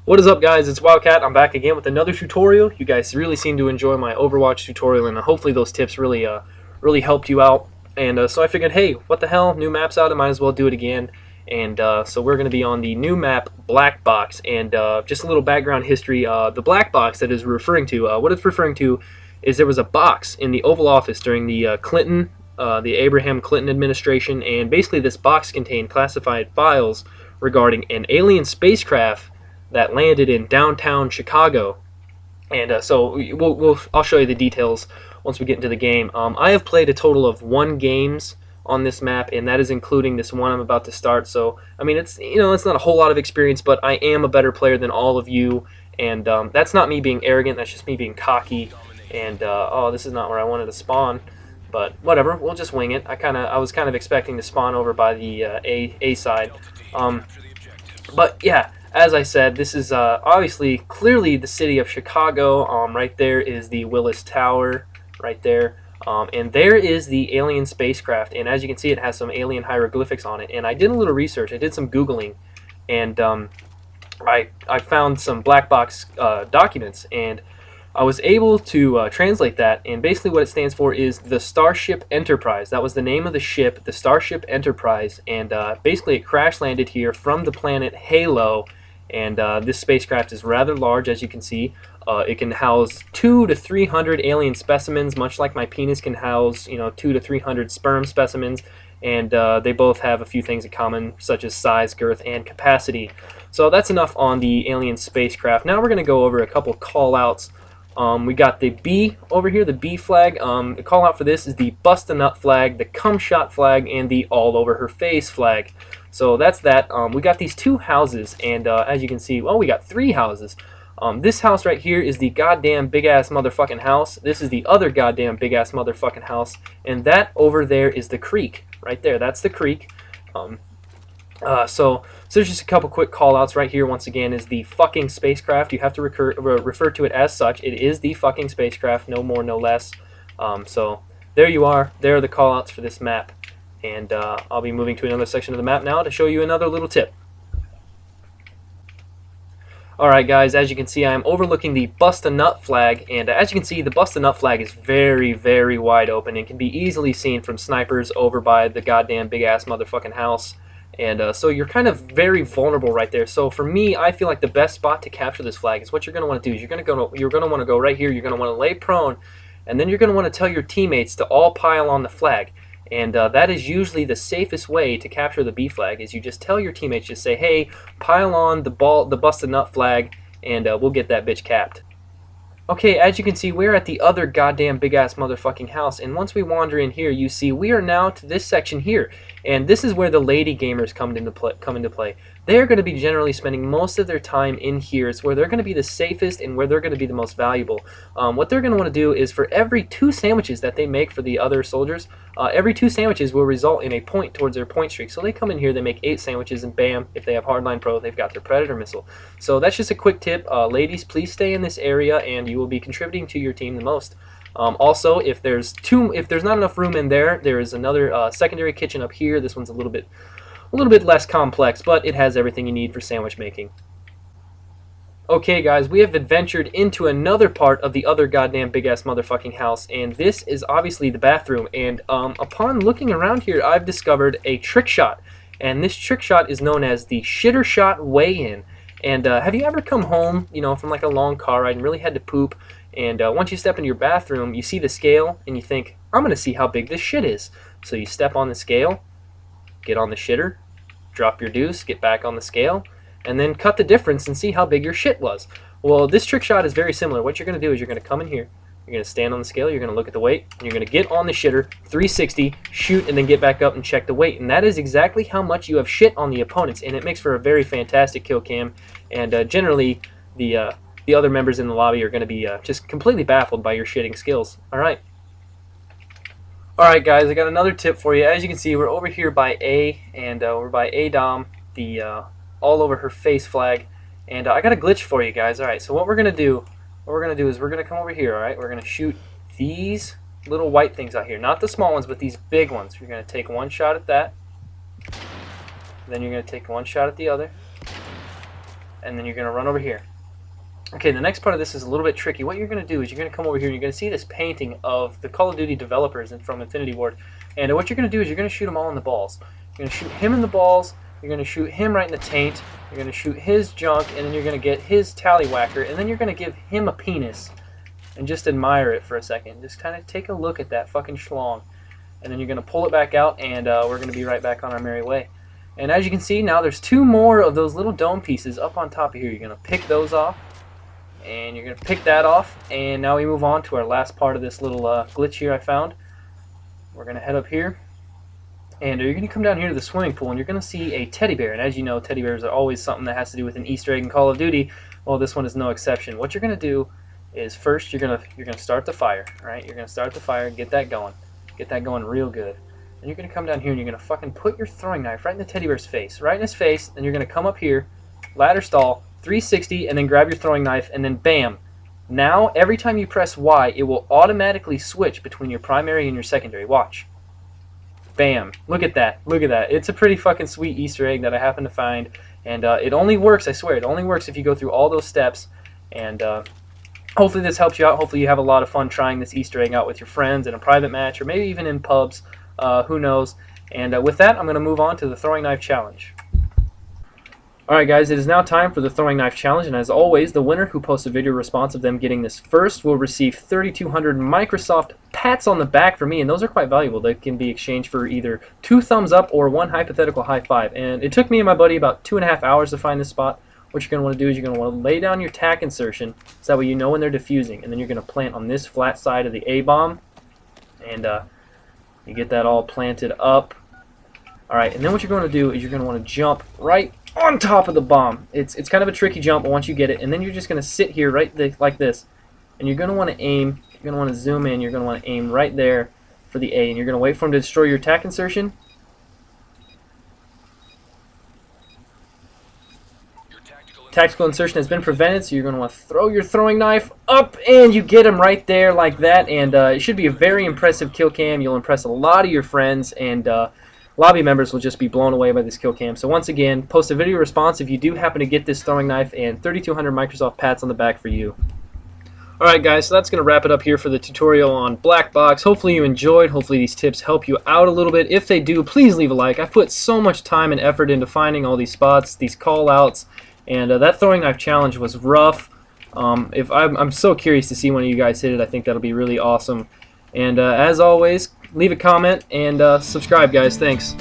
What is up, guys? It's WILDCAT. I'm back again with another tutorial. You guys really seem to enjoy my Overwatch tutorial, and hopefully those tips really helped you out. And so I figured, hey, what the hell? New map's out. I might as well do it again. And so we're going to be on the new map, Black Box. And just a little background history. The Black Box that is referring to, what it's referring to is there was a box in the Oval Office during the the Abraham Clinton administration, and basically this box contained classified files regarding an alien spacecraft that landed in downtown Chicago. And so I'll show you the details once we get into the game. I have played a total of 1 games on this map, and that is including this one I'm about to start. So I mean, it's not a whole lot of experience, but I am a better player than all of you, and that's not me being arrogant. That's just me being cocky. And oh, this is not where I wanted to spawn, but whatever. We'll just wing it. I was kind of expecting to spawn over by the A side, but yeah. As I said, this is obviously clearly the city of Chicago. Right there is the Willis Tower, right there. And there is the alien spacecraft. And as you can see, it has some alien hieroglyphics on it. And I did a little research. I did some Googling. And I found some black box documents. And I was able to translate that. And basically what it stands for is the Starship Enterprise. That was the name of the ship, the Starship Enterprise. And basically it crash landed here from the planet Halo. And this spacecraft is rather large, as you can see. It can house 200 to 300 alien specimens, much like my penis can house, 200 to 300 sperm specimens. And they both have a few things in common, such as size, girth, and capacity. So that's enough on the alien spacecraft. Now we're going to go over a couple call-outs. We got the B over here, the B flag. The call-out for this is the Bust-a-Nut flag, the Cum Shot flag, and the All Over Her Face flag. So that's that. We got these 2 houses, and as you can see, well, we got 3 houses. This house right here is the goddamn big-ass motherfucking house. This is the other goddamn big-ass motherfucking house. And that over there is the creek. Right there, that's the creek. So there's just a couple quick call-outs right here. Once again, is the fucking spacecraft. You have to refer to it as such. It is the fucking spacecraft, no more, no less. So there you are. There are the call-outs for this map. And I'll be moving to another section of the map now to show you another little tip. Alright guys, as you can see, I'm overlooking the Bust-a-Nut flag, and as you can see, the Bust-a-Nut flag is very, very wide open and can be easily seen from snipers over by the goddamn big-ass motherfucking house. And so you're kind of very vulnerable right there. So for me, I feel like the best spot to capture this flag is what you're going to want to do is you're going to want to go right here. You're going to want to lay prone, and then you're going to want to tell your teammates to all pile on the flag. And that is usually the safest way to capture the B flag. Is you just tell your teammates, just say, "Hey, pile on the Bust-a-Nut flag, and we'll get that bitch capped." Okay, as you can see, we're at the other goddamn big-ass motherfucking house, and once we wander in here, you see we are now to this section here, and this is where the lady gamers come into play. They're going to be generally spending most of their time in here. It's where they're going to be the safest and where they're going to be the most valuable. What they're going to want to do is for every 2 sandwiches that they make for the other soldiers, every 2 sandwiches will result in a point towards their point streak. So they come in here, they make 8 sandwiches, and bam, if they have Hardline Pro, they've got their Predator missile. So that's just a quick tip. Ladies, please stay in this area, and you will be contributing to your team the most. Also, if there's not enough room in there, there is another secondary kitchen up here. This one's a little bit less complex, but it has everything you need for sandwich making. Okay guys, we have adventured into another part of the other goddamn big-ass motherfucking house, and this is obviously the bathroom. And upon looking around here, I've discovered a trick shot, and this trick shot is known as the shitter shot weigh-in. And have you ever come home, from like a long car ride and really had to poop, and once you step into your bathroom, you see the scale, and you think, I'm going to see how big this shit is. So you step on the scale, get on the shitter, drop your deuce, get back on the scale, and then cut the difference and see how big your shit was. Well, this trick shot is very similar. What you're going to do is you're going to come in here, you're going to stand on the scale, you're going to look at the weight, and you're going to get on the shitter, 360, shoot, and then get back up and check the weight. And that is exactly how much you have shit on the opponents, and it makes for a very fantastic kill cam. And generally, the other members in the lobby are going to be just completely baffled by your shitting skills. All right, Alright guys, I got another tip for you. As you can see, we're over here by A, and we're by A Dom, the all over her face flag. And I got a glitch for you guys. Alright, so what we're going to do is we're going to come over here, alright? We're going to shoot these little white things out here. Not the small ones, but these big ones. You're going to take one shot at that. Then you're going to take one shot at the other. And then you're going to run over here. Okay, the next part of this is a little bit tricky. What you're going to do is you're going to come over here and you're going to see this painting of the Call of Duty developers from Infinity Ward. And what you're going to do is you're going to shoot them all in the balls. You're going to shoot him in the balls. You're going to shoot him right in the taint. You're going to shoot his junk, and then you're going to get his tallywhacker, and then you're going to give him a penis. And just admire it for a second. Just kind of take a look at that fucking schlong. And then you're going to pull it back out, and we're going to be right back on our merry way. And as you can see, now there's two more of those little dome pieces up on top of here. You're going to pick those off. And you're going to pick that off, and now we move on to our last part of this little glitch here I found. We're going to head up here, and you're going to come down here to the swimming pool, and you're going to see a teddy bear. And as you know, teddy bears are always something that has to do with an Easter egg in Call of Duty. Well, this one is no exception. What you're going to do is first you're going to start the fire. All right, you're going to start the fire, get that going real good. And you're going to come down here, and you're going to fucking put your throwing knife right in the teddy bear's face, right in his face. Then you're going to come up here, ladder stall, 360, and then grab your throwing knife, and then bam. Now, every time you press Y, it will automatically switch between your primary and your secondary. Watch. Bam. Look at that. Look at that. It's a pretty fucking sweet Easter egg that I happened to find, and it only works, I swear, it only works if you go through all those steps, and hopefully this helps you out. Hopefully you have a lot of fun trying this Easter egg out with your friends in a private match, or maybe even in pubs. Who knows. And with that, I'm going to move on to the throwing knife challenge. Alright guys, it is now time for the throwing knife challenge, and as always, the winner who posts a video response of them getting this first will receive 3,200 Microsoft pats on the back from me, and those are quite valuable. They can be exchanged for either 2 thumbs up or 1 hypothetical high five. And it took me and my buddy about 2.5 hours to find this spot. What you're going to want to do is you're going to want to lay down your tack insertion, so that way you know when they're defusing, and then you're going to plant on this flat side of the A-bomb, and you get that all planted up. Alright, and then what you're going to do is you're going to want to jump right on top of the bomb. It's kind of a tricky jump, but once you get it, and then you're just going to sit here like this, and you're going to want to aim, you're going to want to zoom in, you're going to want to aim right there for the A, and you're going to wait for him to destroy your tack insertion. Tactical insertion has been prevented, so you're going to want to throw your throwing knife up, and you get him right there like that, and it should be a very impressive kill cam. You'll impress a lot of your friends, and lobby members will just be blown away by this kill cam. So once again, post a video response if you do happen to get this throwing knife, and 3,200 Microsoft pats on the back for you. Alright guys, so that's going to wrap it up here for the tutorial on Black Box. Hopefully you enjoyed. Hopefully these tips help you out a little bit. If they do, please leave a like. I've put so much time and effort into finding all these spots, these call-outs, and that throwing knife challenge was rough. I'm so curious to see one of you guys hit it. I think that'll be really awesome. And as always, leave a comment and subscribe, guys. Thanks.